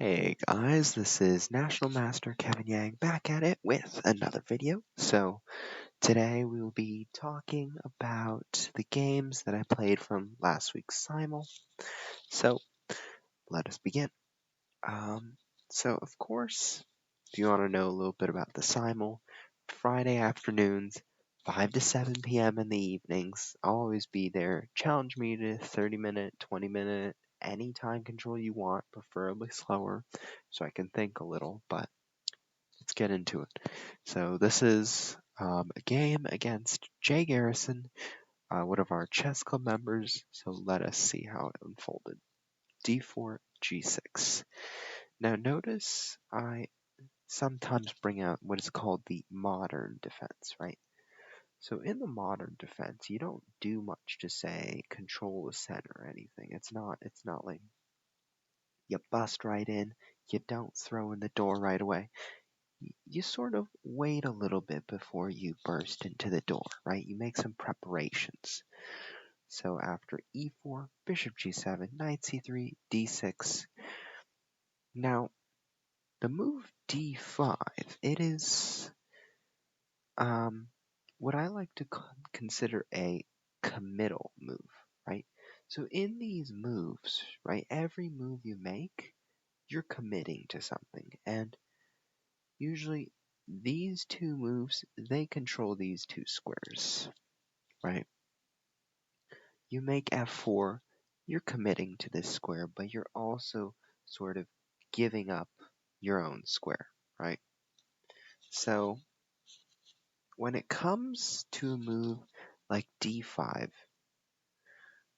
Hey guys, this is National Master Kevin Yang back at it with another video. So today we will be talking about the games that I played from last week's Simul. So let us begin. So of course, if you want to know a little bit about the Simul, Friday afternoons, 5 to 7 p.m. in the evenings, I'll always be there. Challenge me to 30-minute, 20-minute, any time control you want, preferably slower, so I can think a little, but let's get into it. So this is a game against JGarrison, one of our chess club members, so let us see how it unfolded. D4, G6. Now notice I sometimes bring out what is called the modern defense, right? So in the modern defense, you don't do much to say control the center or anything. It's not like you bust right in, you don't throw in the door right away. You sort of wait a little bit before you burst into the door, right? You make some preparations. So after e4, bishop g7, knight c3, d6. Now, the move d5, it is what I like to consider a committal move, right? So in these moves, right, every move you make, you're committing to something. And usually these two moves, they control these two squares, right? You make f4, you're committing to this square, but you're also sort of giving up your own square, right? So when it comes to a move like d5,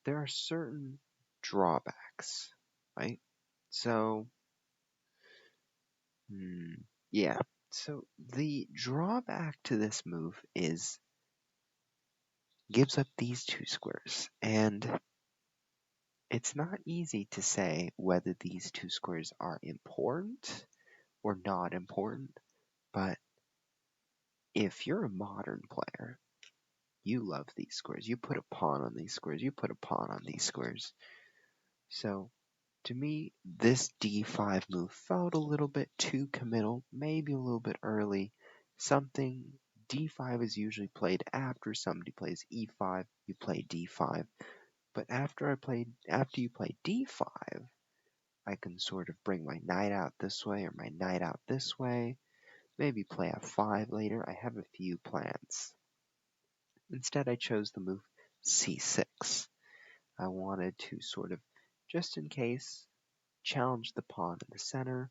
there are certain drawbacks, right? So, yeah. So the drawback to this move is gives up these two squares, and it's not easy to say whether these two squares are important or not important, but if you're a modern player, you love these squares. You put a pawn on these squares. You put a pawn on these squares. So, to me, this d5 move felt a little bit too committal, maybe a little bit early. Something d5 is usually played after somebody plays e5, you play d5. But after you play d5, I can sort of bring my knight out this way or my knight out this way, maybe play f5 later. I have a few plans. Instead, I chose the move c6. I wanted to sort of, just in case, challenge the pawn in the center,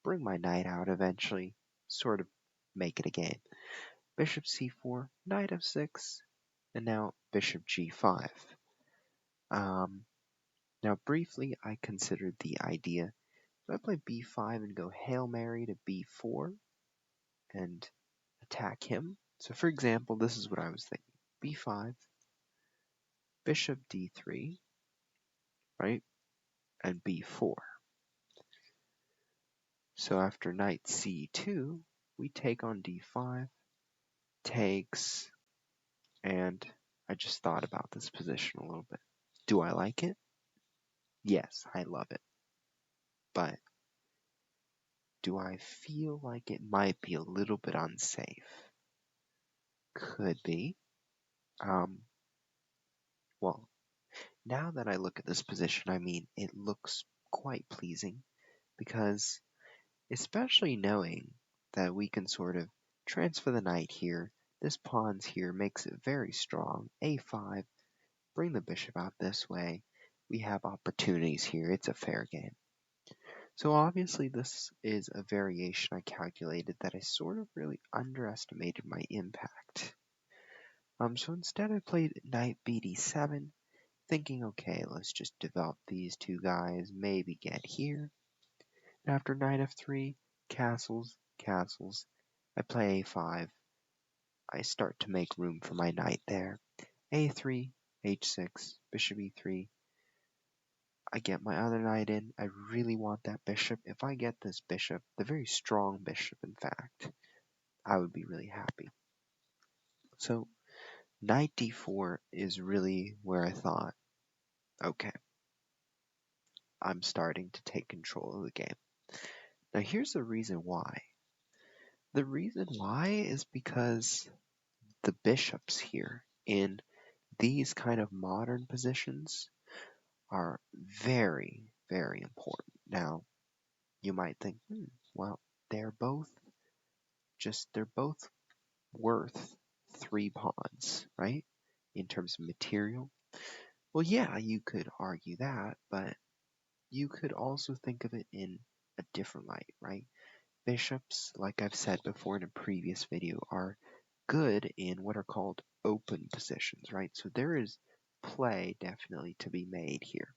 bring my knight out eventually, sort of make it a game. Bishop c4, knight f6, and now bishop g5. Now briefly, I considered the idea, do I play b5 and go Hail Mary to b4 and attack him? So for example, this is what I was thinking. b5, bishop d3, right? And b4. So after knight c2, we take on d5, takes, and I just thought about this position a little bit. Do I like it? Yes, I love it. But do I feel like it might be a little bit unsafe? Could be. Well, now that I look at this position, I mean, it looks quite pleasing because, especially knowing that we can sort of transfer the knight here, this pawn's here makes it very strong. a5, bring the bishop out this way. We have opportunities here. It's a fair game. So obviously this is a variation I calculated that I sort of really underestimated my impact. So instead I played knight bd7, thinking, okay, let's just develop these two guys, maybe get here. And after knight f3, castles, castles, I play a5. I start to make room for my knight there. a3, h6, bishop e3. I get my other knight in. I really want that bishop. If I get this bishop, the very strong bishop, in fact, I would be really happy. So, knight d4 is really where I thought, okay, I'm starting to take control of the game. Now here's the reason why. The reason why is because the bishops here in these kind of modern positions are very, very important. Now, you might think, well, they're both worth 3 pawns, right? In terms of material. Well, yeah, you could argue that, but you could also think of it in a different light, right? Bishops, like I've said before in a previous video, are good in what are called open positions, right? So there is play definitely to be made here.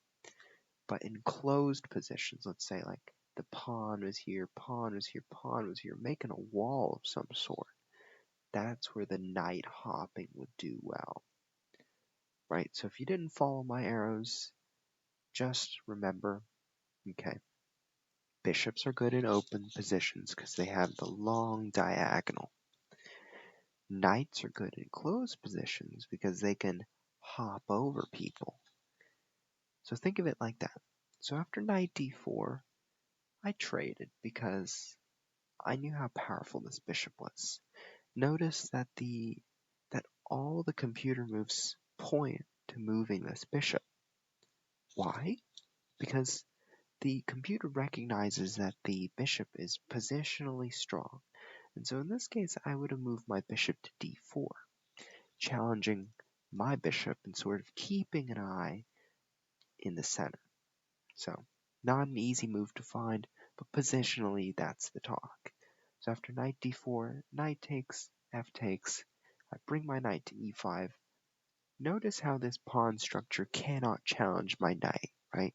But in closed positions, let's say like the pawn was here, pawn was here, pawn was here, making a wall of some sort, that's where the knight hopping would do well, right? So if you didn't follow my arrows, just remember, okay, bishops are good in open positions because they have the long diagonal. Knights are good in closed positions because they can hop over people. So think of it like that. So after knight d4, I traded because I knew how powerful this bishop was. Notice that all the computer moves point to moving this bishop. Why? Because the computer recognizes that the bishop is positionally strong. And so in this case, I would have moved my bishop to d4, challenging my bishop and sort of keeping an eye in the center. So, not an easy move to find, but positionally, that's the talk. So after knight d4, knight takes, f takes, I bring my knight to e5. Notice how this pawn structure cannot challenge my knight, right?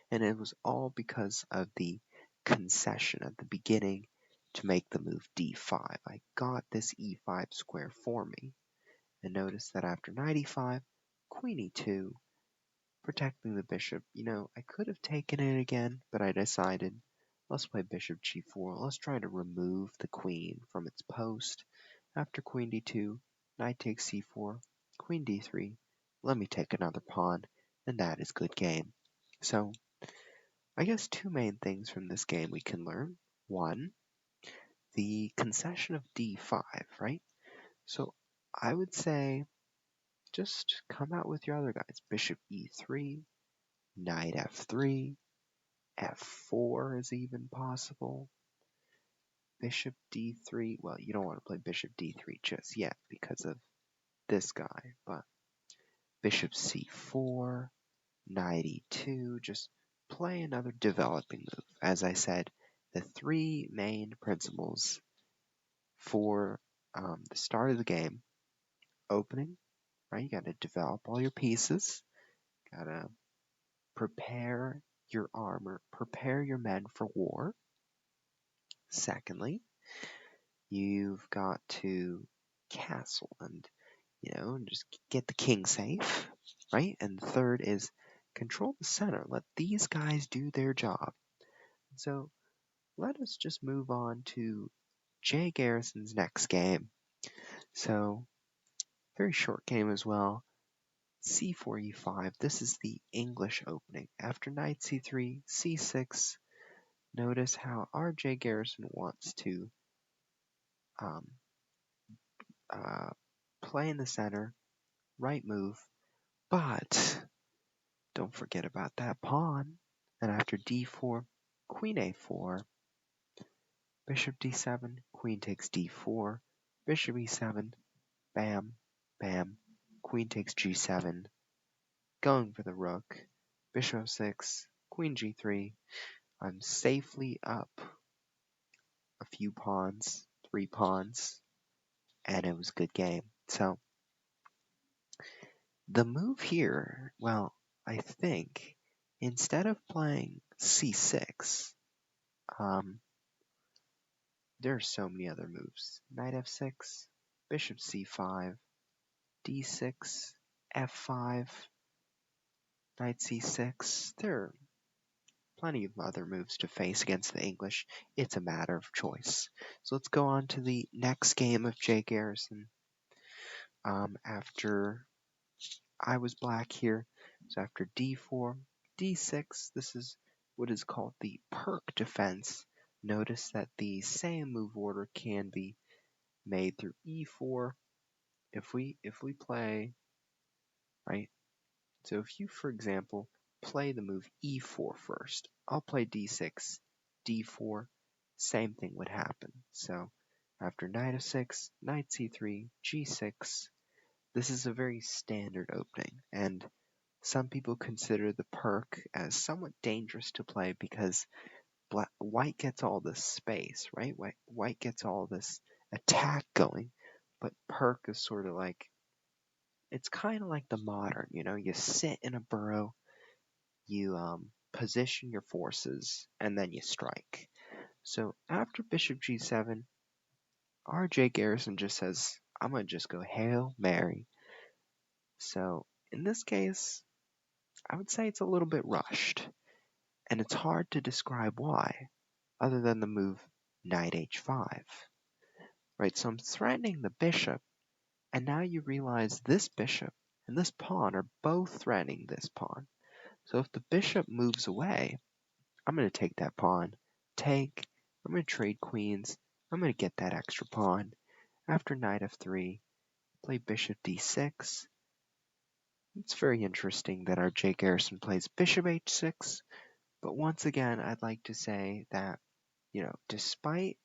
And it was all because of the concession at the beginning to make the move d5. I got this e5 square for me. And notice that after knight e5, queen e2, protecting the bishop. I could have taken it again, but I decided, let's play bishop g4. Let's try to remove the queen from its post. After queen d2, knight takes c4, queen d3. Let me take another pawn, and that is good game. So, I guess 2 main things from this game we can learn. 1, the concession of d5, right? So, I would say just come out with your other guys. Bishop e3, knight f3, f4 is even possible. Bishop d3, well, you don't want to play bishop d3 just yet because of this guy, but bishop c4, knight e2, just play another developing move. As I said, the 3 main principles for the start of the game: opening, right? You got to develop all your pieces, got to prepare your armor, prepare your men for war. Secondly, you've got to castle and just get the king safe, right? And third is control the center. Let these guys do their job. So let us just move on to JGarrison's next game. So very short game as well. c4 e5. This is the English opening. After knight c3, c6. Notice how our JGarrison wants to play in the center, right move, but don't forget about that pawn. And after d4, queen a4, bishop d7, queen takes d4, bishop e7, bam, bam, queen takes g7, going for the rook, bishop 6, queen g3. I'm safely up a few pawns, 3 pawns, and it was a good game. So the move here, well, I think instead of playing c6, there are so many other moves. Knight f6, bishop c5, d6, f5, knight c6. There are plenty of other moves to face against the English. It's a matter of choice. So let's go on to the next game of JGarrison. After I was black here, so after d4, d6, this is what is called the Pirc Defense. Notice that the same move order can be made through e4. If we play, right? So if you, for example, play the move e4 first, I'll play d6, d4, same thing would happen. So after knight f6, knight c3, g6, this is a very standard opening, and some people consider the Pirc as somewhat dangerous to play because white gets all this space, right? White gets all this attack going, but Pirc is sort of like, it's kind of like the modern, you sit in a burrow, you position your forces, and then you strike. So after bishop g7, our JGarrison just says, I'm going to just go Hail Mary. So in this case, I would say it's a little bit rushed, and it's hard to describe why, other than the move knight h5. Right, so I'm threatening the bishop, and now you realize this bishop and this pawn are both threatening this pawn. So if the bishop moves away, I'm going to take that pawn, I'm going to trade queens, I'm going to get that extra pawn. After knight f3, play bishop d6. It's very interesting that our JGarrison plays bishop h6, but once again, I'd like to say that, despite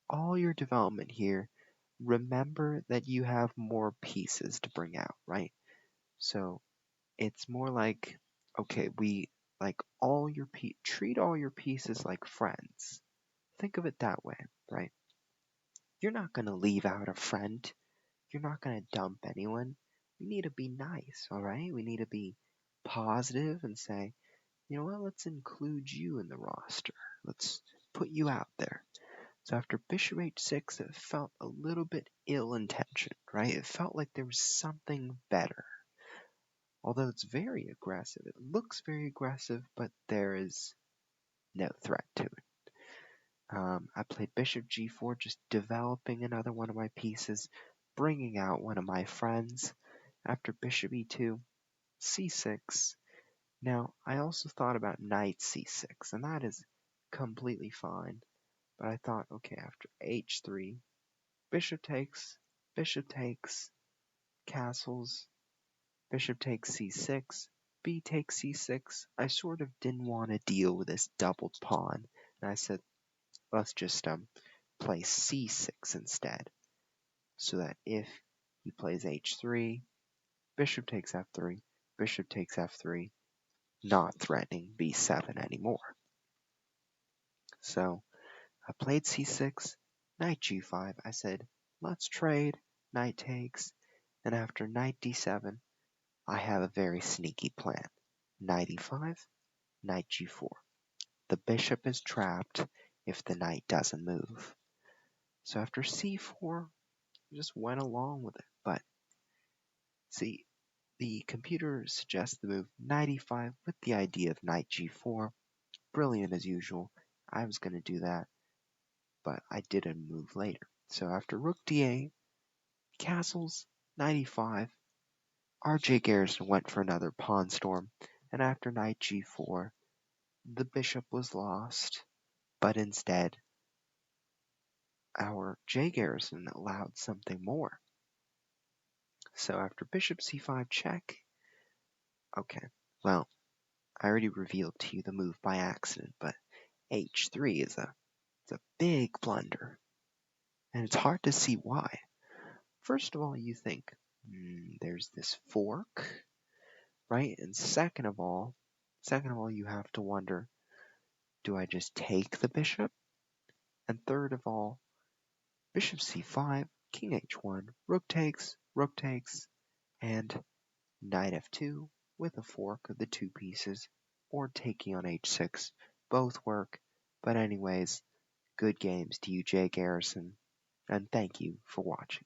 all your development here, remember that you have more pieces to bring out, right? So it's more like, okay, treat all your pieces like friends. Think of it that way, right? You're not going to leave out a friend. You're not going to dump anyone. We need to be nice, all right? We need to be positive and say, you know what, let's include you in the roster. Let's put you out there. So after bishop h6, it felt a little bit ill-intentioned, right? It felt like there was something better. Although it's very aggressive, it looks very aggressive, but there is no threat to it. I played bishop g4, just developing another one of my pieces, bringing out one of my friends. After bishop e2, c6. Now, I also thought about knight c6, and that is completely fine. But I thought, okay, after h3, bishop takes, castles, bishop takes c6, b takes c6. I sort of didn't want to deal with this doubled pawn, and I said, let's just play c6 instead, so that if he plays h3, bishop takes f3, bishop takes f3, not threatening b7 anymore. So I played c6, knight g5. I said, let's trade, knight takes, and after knight d7, I have a very sneaky plan. Knight e5, knight g4. The bishop is trapped if the knight doesn't move. So after c4, I just went along with it. But see, the computer suggests the move knight e5 with the idea of knight g4. Brilliant as usual. I was going to do that, but I did a move later. So after rook d8, castles, knight e5, our JGarrison went for another pawn storm, and after knight g4, the bishop was lost, but instead, our JGarrison allowed something more. So after bishop c5 check, okay, well, I already revealed to you the move by accident, but h3 is a big blunder, and it's hard to see why. First of all, you think, there's this fork, right? And second of all, you have to wonder, do I just take the bishop? And third of all, bishop c5, king h1, rook takes, and knight f2 with a fork of the two pieces, or taking on h6. Both work, but anyways, good games to you, JGarrison, and thank you for watching.